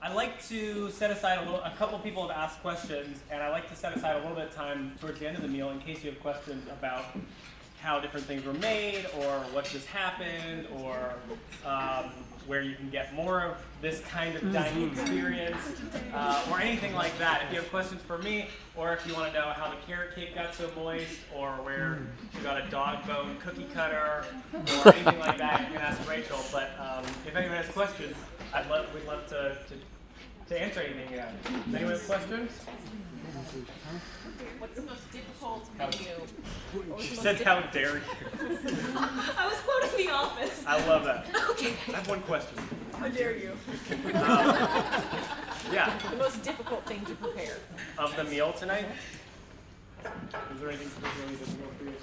I like to set aside a couple people have asked questions, and I like to set aside a little bit of time towards the end of the meal in case you have questions about how different things were made, or what just happened, or where you can get more of this kind of dining experience, or anything like that. If you have questions for me, or if you want to know how the carrot cake got so moist, or where you got a dog bone cookie cutter, or anything like that, you can ask Rachel. But if anyone has questions, we'd love to answer anything you have. Does anyone have questions? What's the most difficult menu? She said, "How dare you?" I was quoting The Office. I love that. Okay. I have one question. How dare you? Yeah. The most difficult thing to prepare. Of the meal tonight? Is there anything really difficult for you?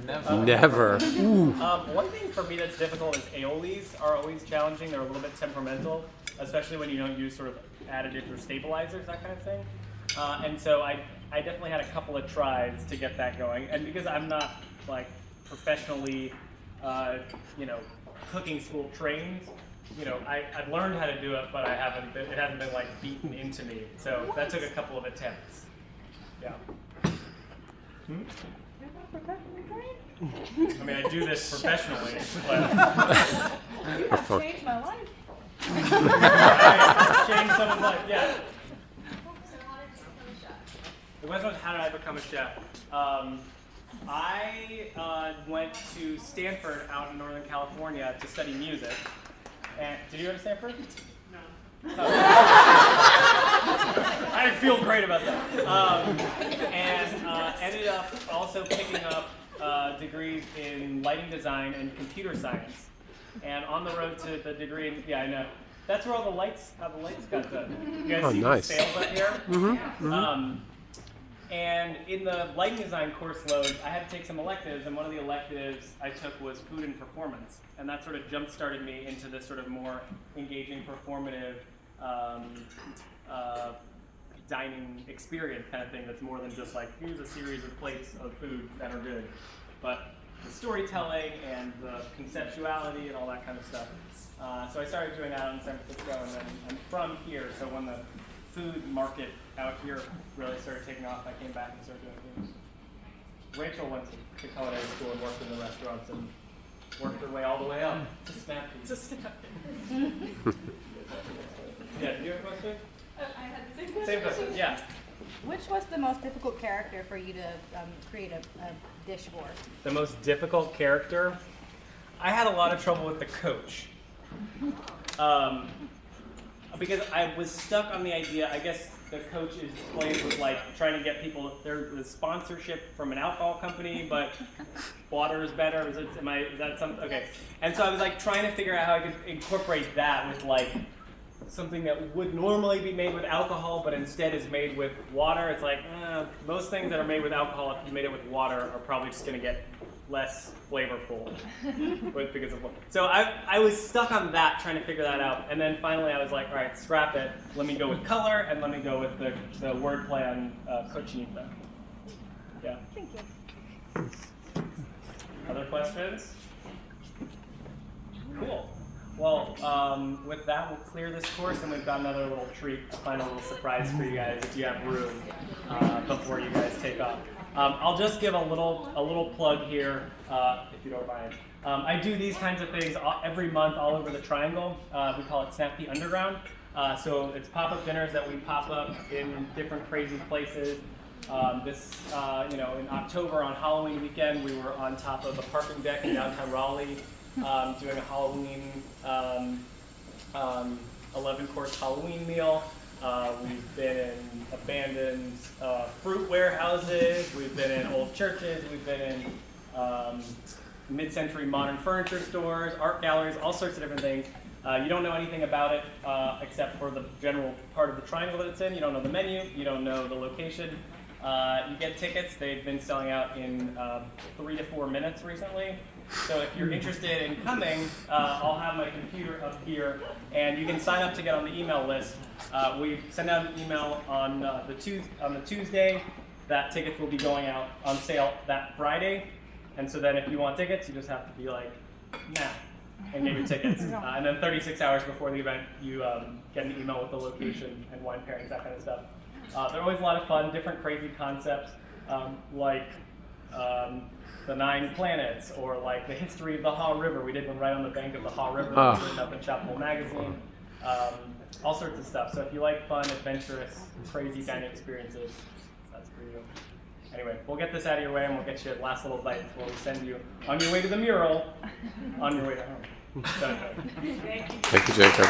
Never. One thing for me that's difficult is aiolis are always challenging. They're a little bit temperamental, especially when you don't use sort of additives or stabilizers, that kind of thing. And so I definitely had a couple of tries to get that going. And because I'm not like professionally, cooking school trained, I've learned how to do it, but it hasn't been like beaten into me. So that took a couple of attempts. Yeah. I mean, I do this professionally, but You have changed my life. I changed someone's life. Yeah. So how did you become a chef? The question was, how did I become a chef? I went to Stanford out in Northern California to study music. And did you go to Stanford? No. I didn't feel great about that. And ended up also picking up degrees in lighting design and computer science. And on the road to the degree, I know. That's where how the lights got done. You guys see nice. the sails up here? Mm-hmm. And in the lighting design course load, I had to take some electives, and one of the electives I took was food and performance. And that sort of jump-started me into this sort of more engaging, performative dining experience kind of thing that's more than just like, here's a series of plates of food that are good. But the storytelling and the conceptuality and all that kind of stuff. So I started doing that out in San Francisco, and then I'm from here, so when the food market out here really started taking off, I came back and started doing things. Rachel went to culinary school and worked in the restaurants and worked her way all the way up to Snap Pea. Yeah, do you have a question? I had the same question. Same question, yeah. Which was the most difficult character for you to create a dish for? The most difficult character? I had a lot of trouble with the coach. Because I was stuck on the idea, I guess the coach is played with like trying to get people, there's sponsorship from an alcohol company, but water is better. Is that something? Okay. And so I was like trying to figure out how I could incorporate that with like something that would normally be made with alcohol, but instead is made with water. It's like, most things that are made with alcohol, if you made it with water, are probably just going to get less flavorful because of water. So I was stuck on that, trying to figure that out. And then finally I was like, all right, scrap it. Let me go with color, and let me go with the wordplay on cochinita. Yeah. Thank you. Other questions? Cool. Well, with that, we'll clear this course, and we've got another little treat, a final little surprise for you guys if you have room before you guys take off. I'll just give a little plug here, if you don't mind. I do these kinds of things every month all over the Triangle. We call it Snap Pea Underground. So it's pop-up dinners that we pop up in different crazy places. In October on Halloween weekend, we were on top of a parking deck in downtown Raleigh, doing a Halloween 11-course Halloween meal. We've been in abandoned fruit warehouses. We've been in old churches. We've been in mid-century modern furniture stores, art galleries, all sorts of different things. You don't know anything about it except for the general part of the triangle that it's in. You don't know the menu. You don't know the location. You get tickets. They've been selling out in 3 to 4 minutes recently. So if you're interested in coming, I'll have my computer up here, and you can sign up to get on the email list. We send out an email on the Tuesday. That tickets will be going out on sale that Friday. And so then if you want tickets, you just have to be like, nah. and get your tickets. And then 36 hours before the event, you get an email with the location and wine pairings, that kind of stuff. They're always a lot of fun, different crazy concepts, like the 9 planets, or like the history of the Haw River. We did one right on the bank of the Haw River, that was written up in Chapel Magazine. All sorts of stuff. So if you like fun, adventurous, crazy dining experiences, that's for you. Anyway, we'll get this out of your way, and we'll get you a last little bite before we send you on your way to the mural, on your way to home. So, Thank you, Jacob.